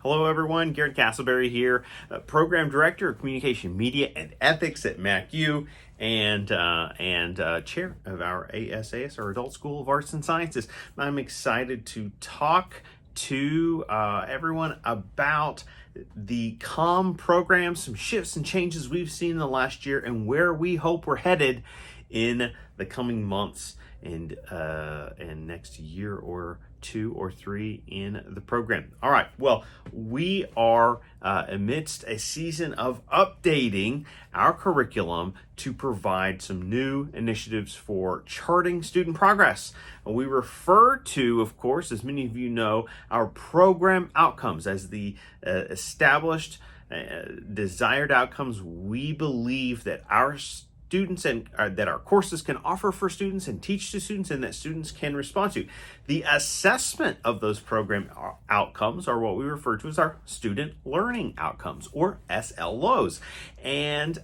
Hello everyone, Garrett Castleberry here, Program Director of Communication Media and Ethics at MacU and Chair of our ASAS, our Adult School of Arts and Sciences. I'm excited to talk to everyone about the COMM program, some shifts and changes we've seen in the last year and where we hope we're headed in the coming months and next year or 2 or 3 in the program. All right, well, we are amidst a season of updating our curriculum to provide some new initiatives for charting student progress. We refer to, of course, as many of you know, our program outcomes as the established desired outcomes we believe that our students and that our courses can offer for students and teach to students and that students can respond to. The assessment of those program outcomes are what we refer to as our student learning outcomes, or SLOs. And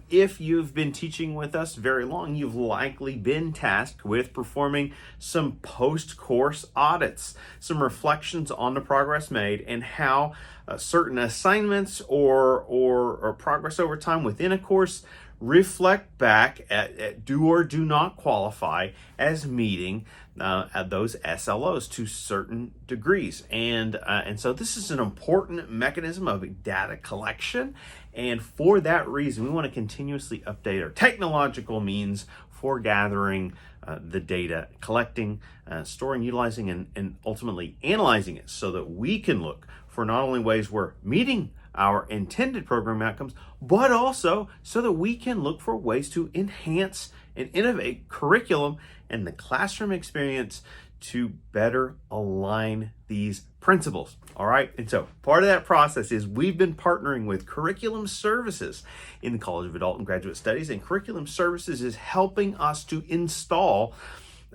if you've been teaching with us very long, you've likely been tasked with performing some post-course audits, some reflections on the progress made and how certain assignments or progress over time within a course reflect back at do or do not qualify as meeting at those SLOs to certain degrees. And so this is an important mechanism of data collection. And for that reason, we want to continuously update our technological means for gathering the data, collecting, storing, utilizing, and ultimately analyzing it so that we can look for not only ways we're meeting our intended program outcomes, but also so that we can look for ways to enhance and innovate curriculum and the classroom experience to better align these principles. All right, and so part of that process is we've been partnering with Curriculum Services in the College of Adult and Graduate Studies, and Curriculum Services is helping us to install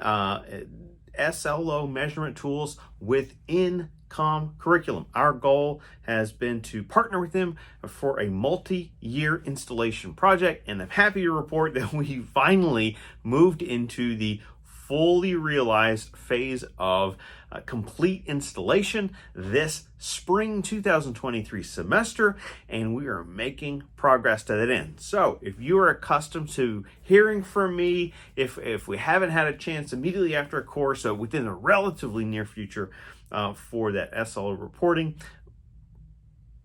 SLO measurement tools within COMM curriculum. Our goal has been to partner with them for a multi-year installation project, and I'm happy to report that we finally moved into the fully realized phase of complete installation this spring 2023 semester, and we are making progress to that end. So if you are accustomed to hearing from me, if we haven't had a chance immediately after a course, so within a relatively near future for that SLO reporting,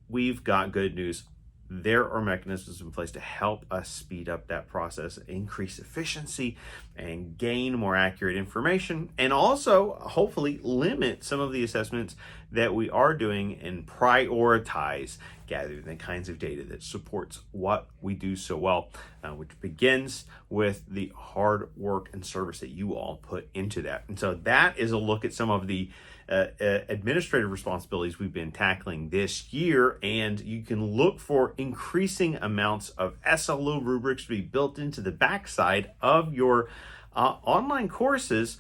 we've got good news. There are mechanisms in place to help us speed up that process, increase efficiency, and gain more accurate information, and also hopefully limit some of the assessments that we are doing and prioritize gathering the kinds of data that supports what we do so well, which begins with the hard work and service that you all put into that. And so that is a look at some of the administrative responsibilities we've been tackling this year, and you can look for increasing amounts of SLO rubrics to be built into the backside of your online courses,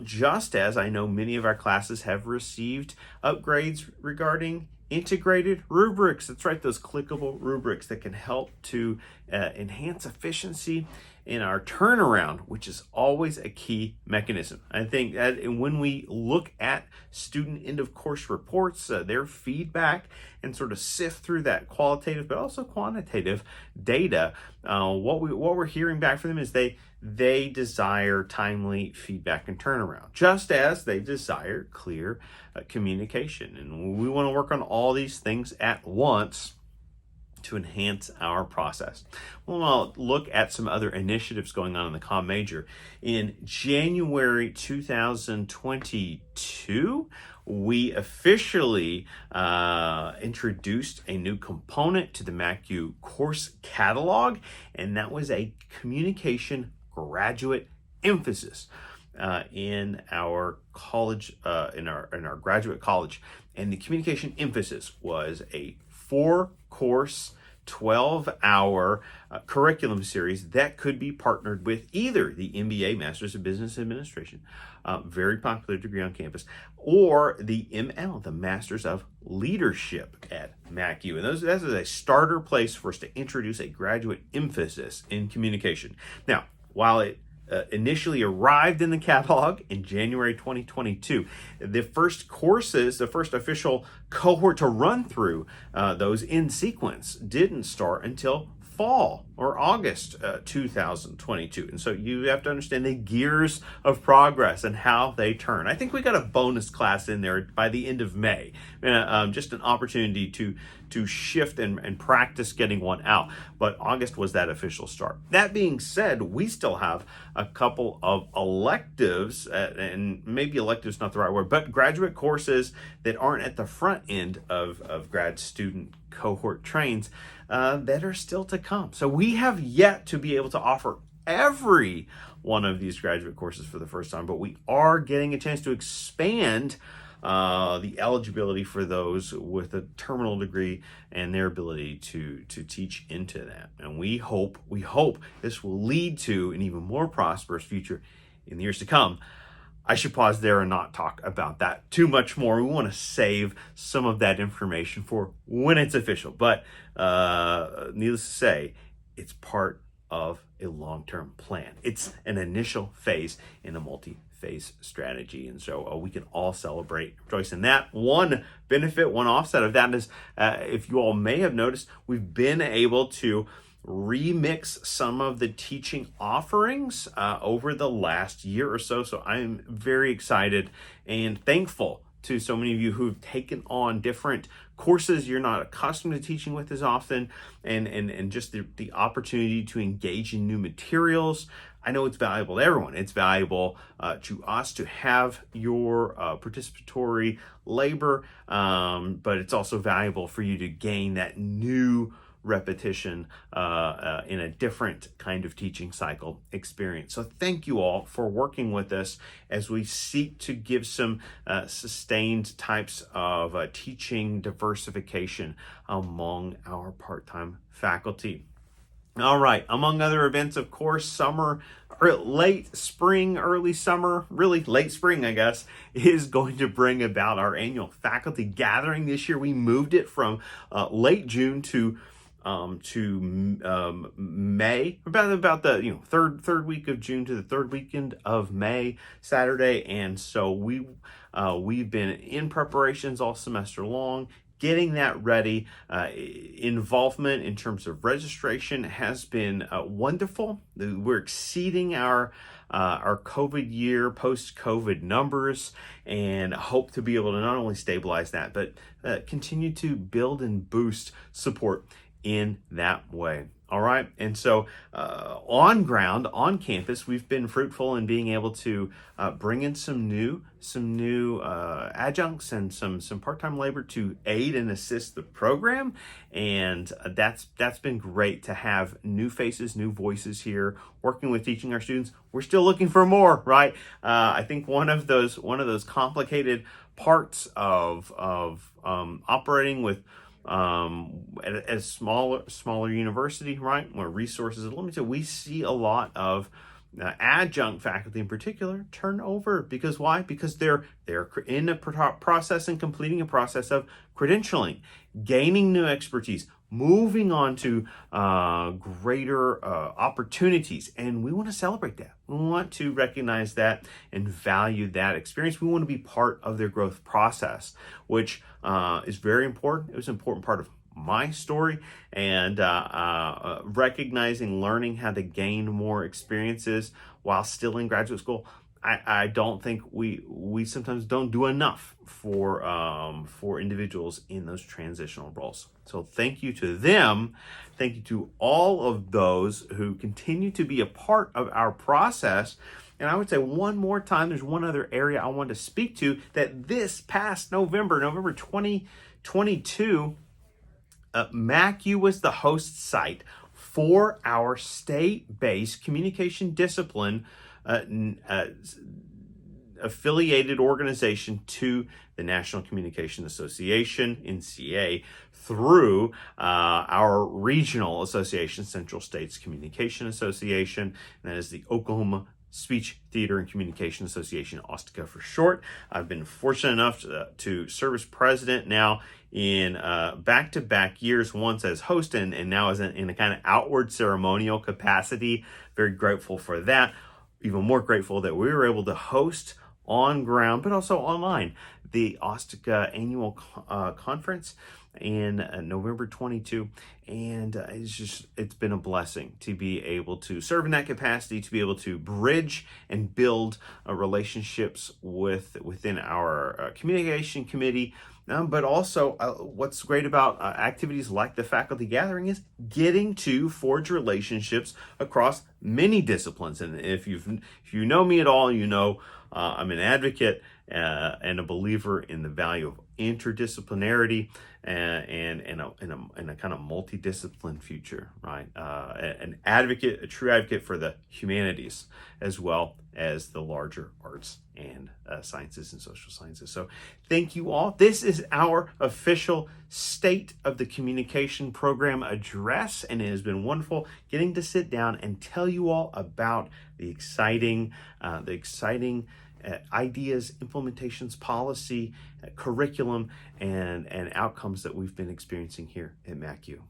just as I know many of our classes have received upgrades regarding integrated rubrics. That's right, those clickable rubrics that can help to enhance efficiency in our turnaround, which is always a key mechanism. I think that when we look at student end of course reports, their feedback, and sort of sift through that qualitative but also quantitative data, what we're hearing back from them is they desire timely feedback and turnaround, just as they desire clear communication. And we want to work on all these things at once to enhance our process. We'll look at some other initiatives going on in the COMM major. In January 2022, we officially introduced a new component to the MacU course catalog, and that was a communication graduate emphasis in our college, in our graduate college. And the communication emphasis was a 4-course 12-hour curriculum series that could be partnered with either the MBA, Masters of Business Administration, very popular degree on campus, or the ML, the Masters of Leadership at MacU. And that is a starter place for us to introduce a graduate emphasis in communication. Now, while it initially arrived in the catalog in January 2022. The first courses, the first official cohort to run through those in sequence didn't start until fall or August 2022. And so you have to understand the gears of progress and how they turn. I think we got a bonus class in there by the end of May, just an opportunity to shift and practice getting one out. But August was that official start. That being said, we still have a couple of electives, and maybe electives not the right word, but graduate courses that aren't at the front end of grad student cohort trains that are still to come. So we have yet to be able to offer every one of these graduate courses for the first time, but we are getting a chance to expand the eligibility for those with a terminal degree and their ability to teach into that. And we hope this will lead to an even more prosperous future in the years to come. I should pause there and not talk about that too much more. We want to save some of that information for when it's official. But needless to say, it's part of a long-term plan. It's an initial phase in a multi-phase strategy. And so we can all celebrate, rejoice in that. One benefit, one offset of that is, if you all may have noticed, we've been able to remix some of the teaching offerings over the last year or so. So I'm very excited and thankful to so many of you who've taken on different courses you're not accustomed to teaching with as often, and just the opportunity to engage in new materials. I know it's valuable to everyone. It's valuable to us to have your participatory labor, but it's also valuable for you to gain that new repetition in a different kind of teaching cycle experience. So thank you all for working with us as we seek to give some sustained types of teaching diversification among our part-time faculty. All right, among other events, of course, summer, or late spring, early summer, really late spring, I guess, is going to bring about our annual faculty gathering. This year, we moved it from late June to May, about the third week of June to the third weekend of May, Saturday. And so we've been in preparations all semester long, getting that ready. Involvement in terms of registration has been wonderful. We're exceeding our COVID year, post-COVID numbers, and hope to be able to not only stabilize that, but continue to build and boost support in that way. All right. And so on ground, on campus, we've been fruitful in being able to bring in some new adjuncts and some part-time labor to aid and assist the program. And that's been great to have new faces, new voices here working with teaching our students. We're still looking for more, right? I think one of those complicated parts of operating with at a smaller university, right, where resources are limited, we see a lot of adjunct faculty in particular turnover. Because why? Because they're in a process and completing a process of credentialing, gaining new expertise, moving on to greater opportunities. And we want to celebrate that. We want to recognize that and value that experience. We want to be part of their growth process, which is very important. It was an important part of my story, and recognizing, learning how to gain more experiences while still in graduate school. I don't think we sometimes don't do enough for individuals in those transitional roles. So thank you to them. Thank you to all of those who continue to be a part of our process. And I would say one more time, there's one other area I want to speak to, that this past November 2022, MACU was the host site for our state-based communication discipline affiliated organization to the National Communication Association, NCA, through our regional association, Central States Communication Association, and that is the Oklahoma Speech, Theater, and Communication Association, OSTCA for short. I've been fortunate enough to serve as president now in back-to-back years, once as host and now as in a kind of outward ceremonial capacity. Very grateful for that. even more grateful that we were able to host on ground, but also online, the OSTIC annual conference in November 22. And it's been a blessing to be able to serve in that capacity, to be able to bridge and build relationships within our communication committee. But also, what's great about activities like the faculty gathering is getting to forge relationships across many disciplines. And if you know me at all, you know I'm an advocate and a believer in the value of interdisciplinarity and a kind of multidiscipline future, right? An advocate, a true advocate for the humanities as well as the larger arts and sciences and social sciences. So thank you all. This is our official State of the Communication Program address, and it has been wonderful getting to sit down and tell you all about the exciting ideas, implementations, policy, curriculum, and outcomes that we've been experiencing here at MACU.